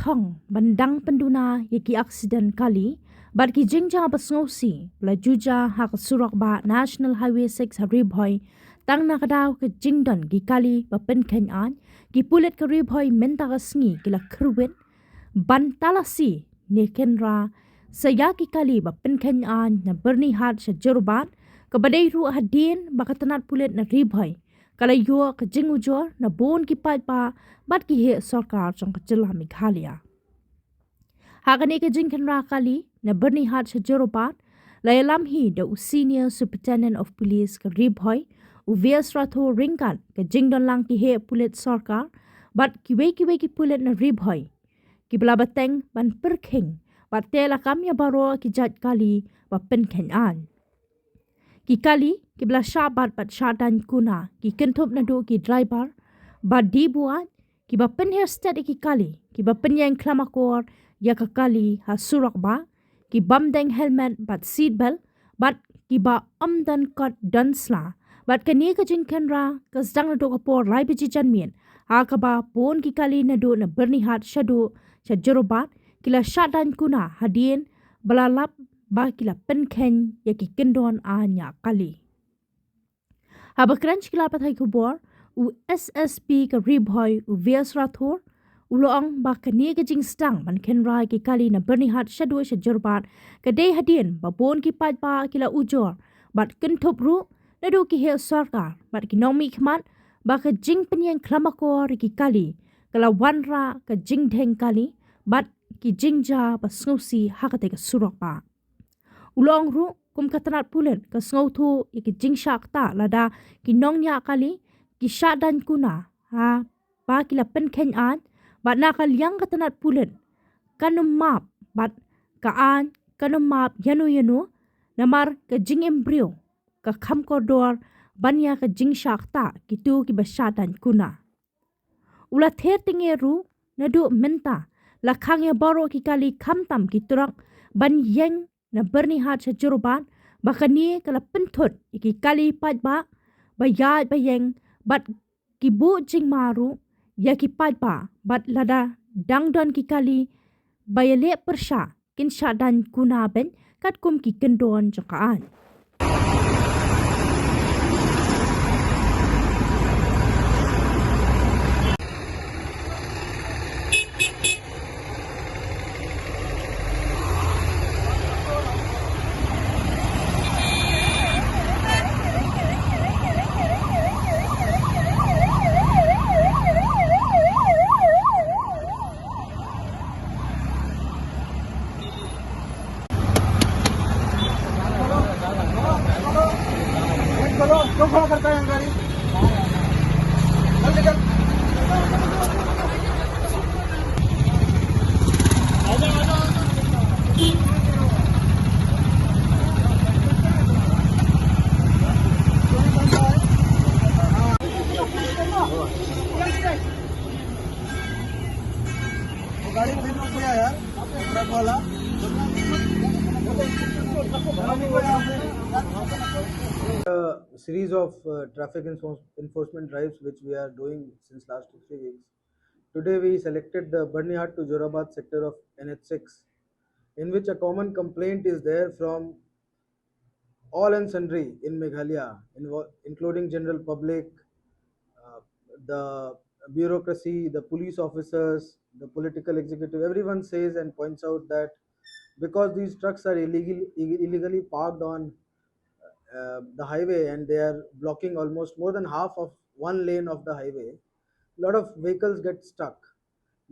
thong bandang penduna yaki accident kali bat ki jingja basngosi la juja hak surak ba National Highway 6 Ri Bhou tang nakadaw ke jingdon ki kali ba pynkheiñ an ki pulit Ri Bhou menta ka sngi ki la kruwit ban talasi ni Khynra saya ki kali ba pynkheiñ an na Byrnihat sa Jorabat ka badai ru hadin ba katanat pulit na Ri Bhou kala yo ka jingujor na bon ki pai pa bat ki he sarkar chong ka jilla Meghalaya hagani ka jing Khynra kali na Byrnihat sa Jorabat layalam hi the senior superintendent of police ka Ri Bhou uvias rato ringkat ka jingdon lang ki he pulit sarkar bat ki pulit na Ri Bhou ki blabateng ban pynkheiñ bat tela kamya baro ki jat kali ba pynkheiñ an ki kali ki bla shabat bat shadan kuna ki kentup na do ki driver ba dibuat ki ba penher stat ki kali ki ba penyang klamakor ya ka kali ha surak ba ki bamdeng helmet bat seat belt bat ki ba amdan kot dansla bat kani ka jing Khynra ka zdang na do ka por rai biji janmien ha ka ba pon ki kali na do na Byrnihat shadu sa Jorabat kila shadan kuna hadien balalap ba kila pynkheiñ ya ki kendon anya kali haba crunch kila pathai kubor u SSP ka Ri Bhou u vias rathor uloang ba kani ka jing stang ban Khynra ki kali na Byrnihat shadu sa Jorabat ka dei hadien ba bon ki pat pa kila ujor bat kentup ru na do ki he sarkar bat ki nomi khmat ba ka jing penyang klamakor ki kali kala wanra ka jing dheng kali bat ki jingja ba sngosi hakate ka surak pa ulong ru kum katanat pulen ka sngotu ki jing shak ta lada ki nongnya kali ki shadan kuna ha ba kila pynkheiñ an bat nakal yang katanat pulen kanum map bat kaan kanum map yanu namar ka jing embryo ka kham kodor banya ka jing shak ta ki tu ki ba shadan kuna ula ther tingeru nadu menta lakhang ya baro ki kali khamtam ki turak ban yeng na Byrnihat sa Jorabat bakani kala penthut ki kali pat ba ya ba yeng bat ki bu jing maru ya ki pat ba bat lada dangdon ki kali bayale persha kin shadan kuna ben kat kum ki kendon jakaan क्यों खड़ा करता है गाड़ी जल्दी कर गाड़ी में भेजना पड़ा यार ट्रक वाला series of traffic enforcement drives which we are doing since last 2-3 weeks. Today we selected the Byrnihat to Jorabat sector of NH6, in which a common complaint is there from all and sundry in Meghalaya, including general public, the bureaucracy, the police officers, the political executive. Everyone says and points out that because these trucks are illegally parked on the highway and they are blocking almost more than half of one lane of the highway, a lot of vehicles get stuck.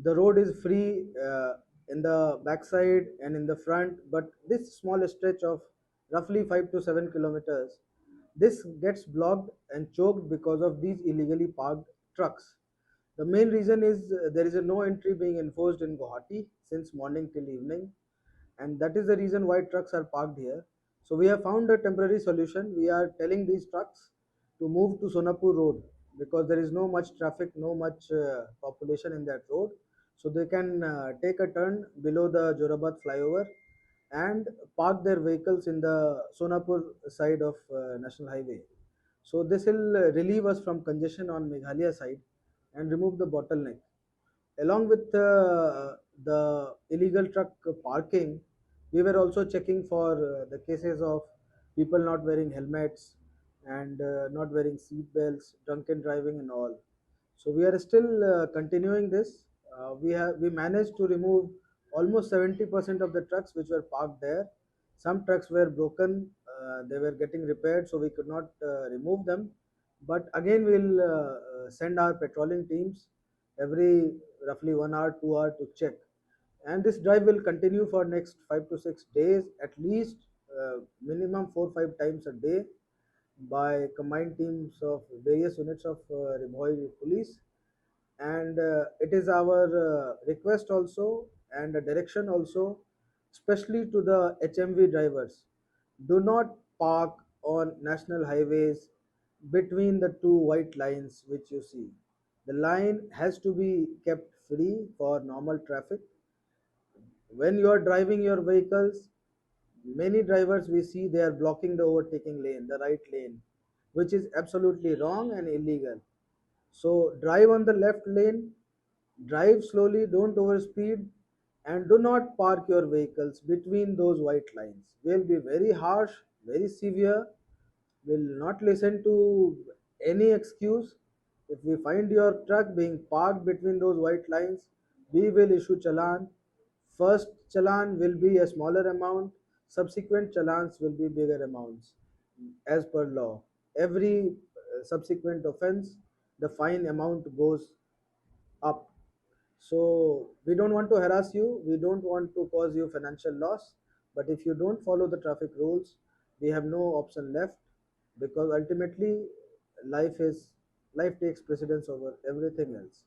The road is free in the backside and in the front, but this small stretch of roughly 5 to 7 kilometers, this gets blocked and choked because of these illegally parked trucks. The main reason is there is a no entry being enforced in Guwahati since morning till evening, and that is the reason why trucks are parked here. So we have found a temporary solution. We are telling these trucks to move to Sonapur road because there is no much traffic, no much population in that road. So they can take a turn below the Jorabat flyover and park their vehicles in the Sonapur side of National Highway. So this will relieve us from congestion on Meghalaya side and remove the bottleneck. Along with the illegal truck parking, we were also checking for the cases of people not wearing helmets and not wearing seat belts, drunken driving, and all. So we are still continuing this. We managed to remove almost 70% of the trucks which were parked there. Some trucks were broken; they were getting repaired, so we could not remove them. But again, we'll send our patrolling teams every roughly 1 hour, 2 hour to check. And this drive will continue for next 5 to 6 days, at least minimum 4 5 times a day by combined teams of various units of Ribhoi police. And it is our request also and a direction also, especially to the HMV drivers: do not park on national highways between the two white lines which you see. The line has to be kept free for normal traffic. When you are driving your vehicles, many drivers we see they are blocking the overtaking lane, the right lane, which is absolutely wrong and illegal. So drive on the left lane, drive slowly, don't overspeed, and do not park your vehicles between those white lines. We'll be very harsh, very severe, will not listen to any excuse. If we find your truck being parked between those white lines, we will issue challan. First challan will be a smaller amount, subsequent challans will be bigger amounts as per law. Every subsequent offense, the fine amount goes up. So we don't want to harass you, we don't want to cause you financial loss, but if you don't follow the traffic rules, we have no option left, because ultimately life is life takes precedence over everything else.